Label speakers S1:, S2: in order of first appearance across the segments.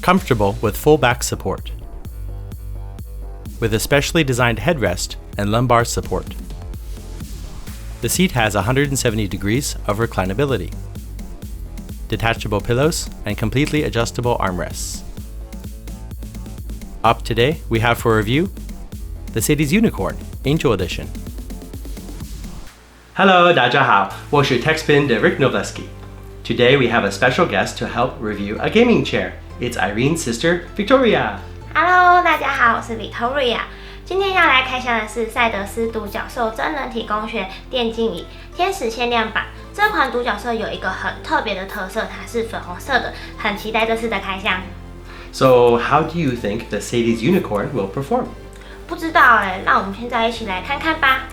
S1: comfortable with full back support, with a specially designed headrest and lumbar support. The seat has 170 degrees of reclinability, detachable pillows, and completely adjustable armrests. Up today, we have for review the Mercedes Unicorn Angel Edition. Hello, 大家好，我是 Techspin 的 Rick Novleski. Today we have a special guest to help review a gaming chair. It's Irene's sister, Victoria.
S2: Hello, 大家好，我是 Victoria. 今天要来开箱的是赛德斯独角兽真人体工学电竞椅天使限量版。这款独角兽有一个很特别的特色，它是粉红色的，很期待这次的开箱。
S1: So, how do you think the Mercedes Unicorn will perform?
S2: 不知道哎，让我们现在一起来看看吧。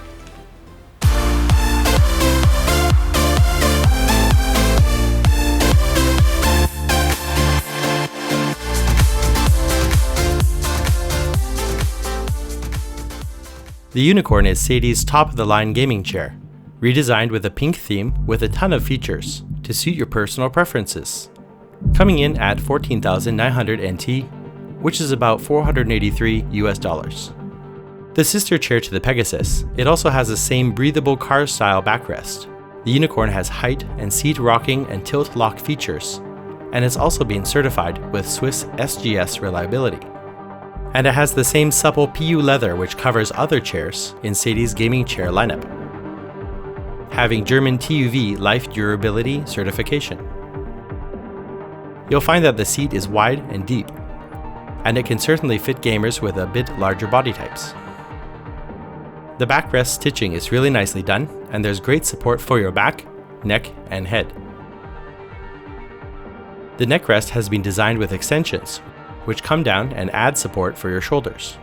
S1: The Unicorn is Mercedes' top-of-the-line gaming chair, redesigned with a pink theme with a ton of features to suit your personal preferences. Coming in at $14,900 NT, which is about $483 US. The sister chair to the Pegasus, it also has the same breathable car-style backrest. The Unicorn has height and seat rocking and tilt lock features, and it's also been certified with Swiss SGS reliability. And it has the same supple PU leather which covers other chairs in Mercedes' gaming chair lineup, having German TÜV Life Durability certification. You'll find that the seat is wide and deep, and it can certainly fit gamers with a bit larger body types. The backrest stitching is really nicely done, and there's great support for your back, neck, and head. The neck rest has been designed with extensions, which come down and add support for your shoulders.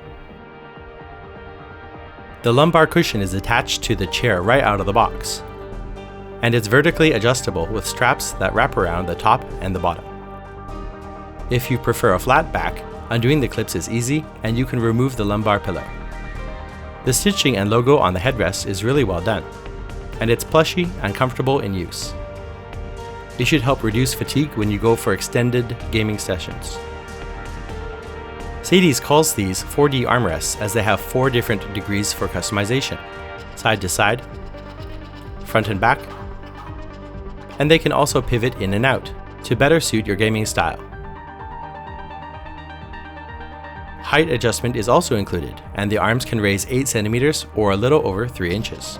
S1: The lumbar cushion is attached to the chair right out of the box, and it's vertically adjustable with straps that wrap around the top and the bottom. If you prefer a flat back, undoing the clips is easy, and you can remove the lumbar pillow. The stitching and logo on the headrest is really well done, and it's plushy and comfortable in use. It should help reduce fatigue when you go for extended gaming sessions. Mercedes calls these 4D armrests as they have 4 different degrees for customization, side to side, front and back, and they can also pivot in and out to better suit your gaming style. Height adjustment is also included, and the arms can raise 8 centimeters or a little over 3 inches.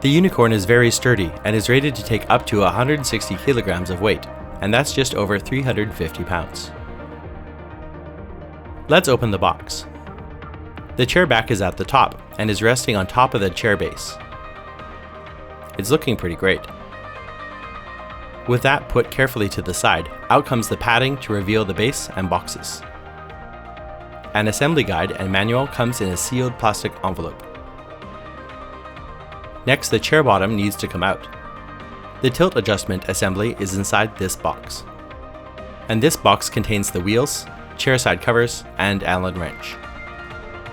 S1: The Unicorn is very sturdy and is rated to take up to 160 kilograms of weight, and that's just over 350 pounds. Let's open the box. The chair back is at the top and is resting on top of the chair base. It's looking pretty great. With that put carefully to the side, out comes the padding to reveal the base and boxes. An assembly guide and manual comes in a sealed plastic envelope. Next, the chair bottom needs to come out. The tilt adjustment assembly is inside this box. And this box contains the wheels, chair side covers, and Allen wrench.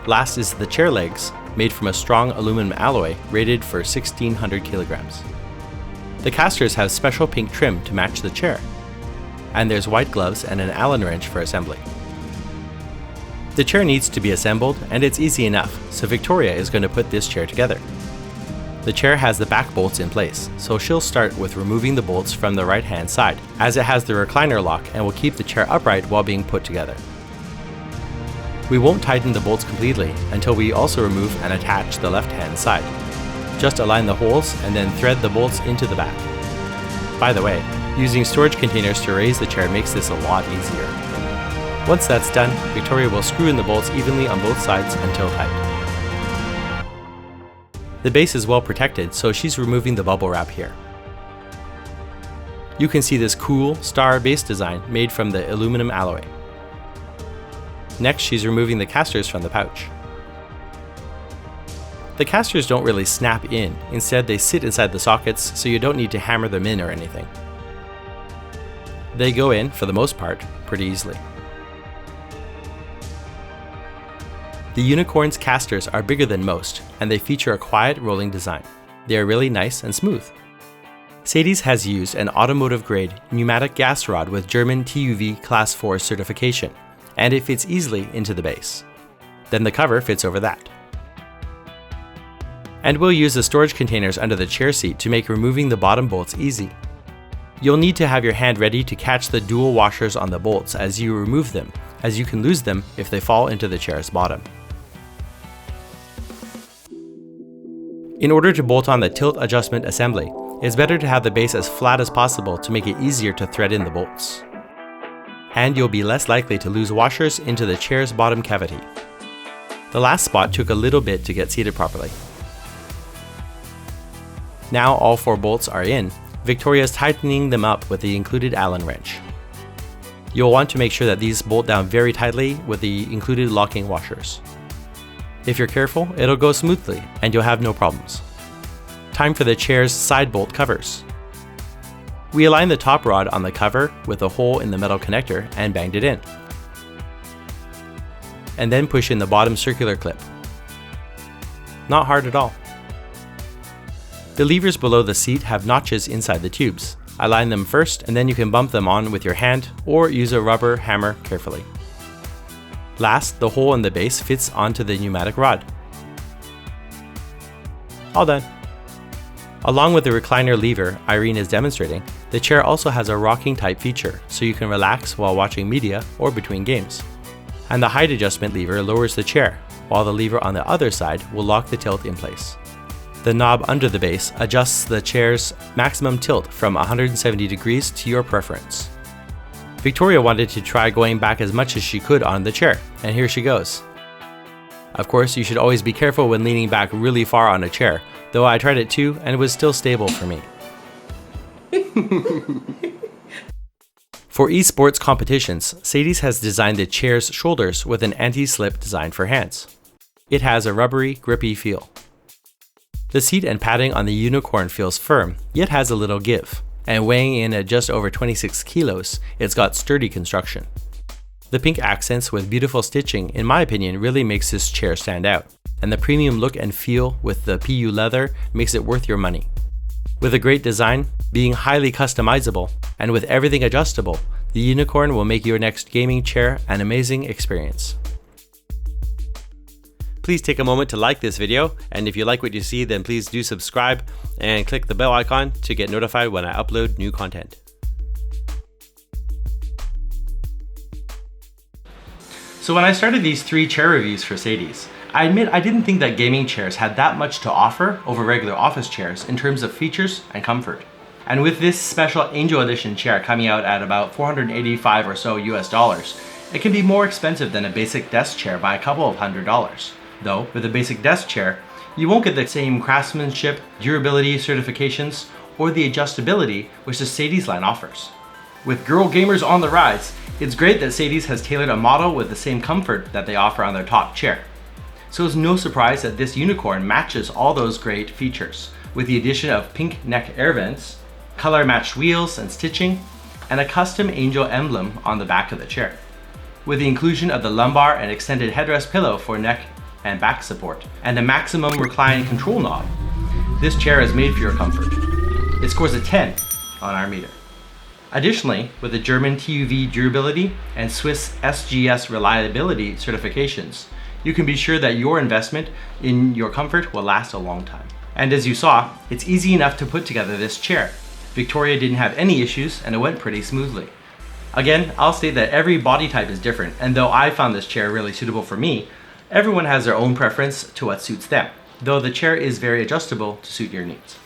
S1: Last is the chair legs, made from a strong aluminum alloy rated for 1,600 kilograms. The casters have special pink trim to match the chair, and there's white gloves and an Allen wrench for assembly. The chair needs to be assembled, and it's easy enough, so Victoria is going to put this chair together. The chair has the back bolts in place, so she'll start with removing the bolts from the right-hand side, as it has the recliner lock and will keep the chair upright while being put together. We won't tighten the bolts completely until we also remove and attach the left-hand side. Just align the holes and then thread the bolts into the back. By the way, using storage containers to raise the chair makes this a lot easier. Once that's done, Victoria will screw in the bolts evenly on both sides until tight. The base is well protected, so she's removing the bubble wrap here. You can see this cool star base design made from the aluminum alloy. Next, she's removing the casters from the pouch. The casters don't really snap in, instead they sit inside the sockets, so you don't need to hammer them in or anything. They go in, for the most part, pretty easily. The Unicorn's casters are bigger than most, and they feature a quiet rolling design. They are really nice and smooth. Sadie's has used an automotive-grade pneumatic gas rod with German TÜV Class 4 certification, and it fits easily into the base. Then the cover fits over that. And we'll use the storage containers under the chair seat to make removing the bottom bolts easy. You'll need to have your hand ready to catch the dual washers on the bolts as you remove them, as you can lose them if they fall into the chair's bottom. In order to bolt on the tilt adjustment assembly, it's better to have the base as flat as possible to make it easier to thread in the bolts. And you'll be less likely to lose washers into the chair's bottom cavity. The last spot took a little bit to get seated properly. Now all 4 bolts are in, Victoria's tightening them up with the included Allen wrench. You'll want to make sure that these bolt down very tightly with the included locking washers. If you're careful, it'll go smoothly and you'll have no problems. Time for the chair's side bolt covers. We aligned the top rod on the cover with a hole in the metal connector and banged it in. And then push in the bottom circular clip. Not hard at all. The levers below the seat have notches inside the tubes. Align them first and then you can bump them on with your hand or use a rubber hammer carefully. Last, the hole in the base fits onto the pneumatic rod. All done. Along with the recliner lever Irene is demonstrating, the chair also has a rocking type feature so you can relax while watching media or between games. And the height adjustment lever lowers the chair, while the lever on the other side will lock the tilt in place. The knob under the base adjusts the chair's maximum tilt from 170 degrees to your preference. Victoria wanted to try going back as much as she could on the chair, and here she goes. Of course, you should always be careful when leaning back really far on a chair, though I tried it too and it was still stable for me. For esports competitions, Sadie's has designed the chair's shoulders with an anti-slip design for hands. It has a rubbery, grippy feel. The seat and padding on the Unicorn feels firm, yet has a little give, and weighing in at just over 26 kilos, it's got sturdy construction. The pink accents with beautiful stitching, in my opinion, really makes this chair stand out, and the premium look and feel with the PU leather makes it worth your money. With a great design, being highly customizable, and with everything adjustable, the Unicorn will make your next gaming chair an amazing experience. Please take a moment to like this video, and if you like what you see, then please do subscribe and click the bell icon to get notified when I upload new content. So when I started these 3 chair reviews for Sadie's, I admit I didn't think that gaming chairs had that much to offer over regular office chairs in terms of features and comfort. And with this special Angel Edition chair coming out at about $485 or so US, it can be more expensive than a basic desk chair by a couple of $100s. Though, with a basic desk chair, you won't get the same craftsmanship, durability certifications, or the adjustability which the Sadie's line offers. With girl gamers on the rise, it's great that Sadie's has tailored a model with the same comfort that they offer on their top chair. So it's no surprise that this Unicorn matches all those great features, with the addition of pink neck air vents, color-matched wheels and stitching, and a custom angel emblem on the back of the chair. With the inclusion of the lumbar and extended headrest pillow for neck and back support, and a maximum recline control knob, this chair is made for your comfort. It scores a 10 on our meter. Additionally, with the German TÜV durability and Swiss SGS reliability certifications, you can be sure that your investment in your comfort will last a long time. And as you saw, it's easy enough to put together this chair. Victoria didn't have any issues and it went pretty smoothly. Again, I'll state that every body type is different, and though I found this chair really suitable for me, everyone has their own preference to what suits them, though the chair is very adjustable to suit your needs.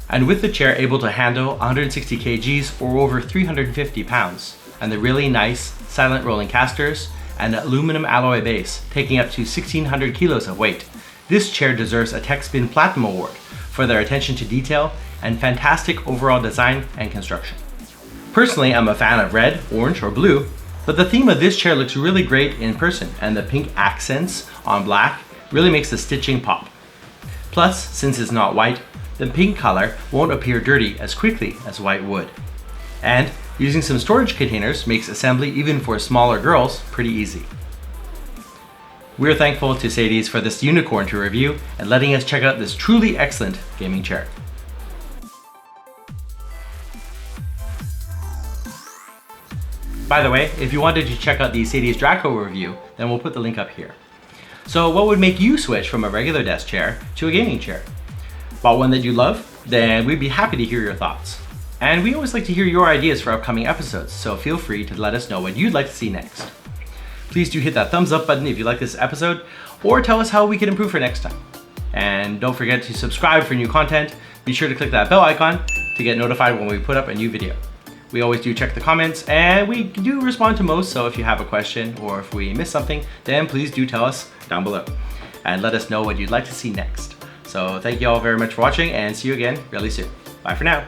S1: And with the chair able to handle 160 kgs or over 350 pounds, and the really nice silent rolling casters and aluminum alloy base taking up to 1600 kilos of weight, this chair deserves a Techspin Platinum Award for their attention to detail and fantastic overall design and construction. Personally, I'm a fan of red, orange, or blue, but the theme of this chair looks really great in person, and the pink accents on black really makes the stitching pop. Plus, since it's not white, the pink color won't appear dirty as quickly as white would. And using some storage containers makes assembly, even for smaller girls, pretty easy. We're thankful to Sadie's for this Unicorn to review and letting us check out this truly excellent gaming chair. By the way, if you wanted to check out the Sadie's Draco review, then we'll put the link up here. So what would make you switch from a regular desk chair to a gaming chair? Bought one that you love? Then we'd be happy to hear your thoughts. And we always like to hear your ideas for upcoming episodes, so feel free to let us know what you'd like to see next. Please do hit that thumbs up button if you like this episode, or tell us how we can improve for next time. And don't forget to subscribe for new content. Be sure to click that bell icon to get notified when we put up a new video. We always do check the comments, and we do respond to most, so if you have a question or if we miss something, then please do tell us down below and let us know what you'd like to see next. So thank you all very much for watching, and see you again really soon. Bye for now.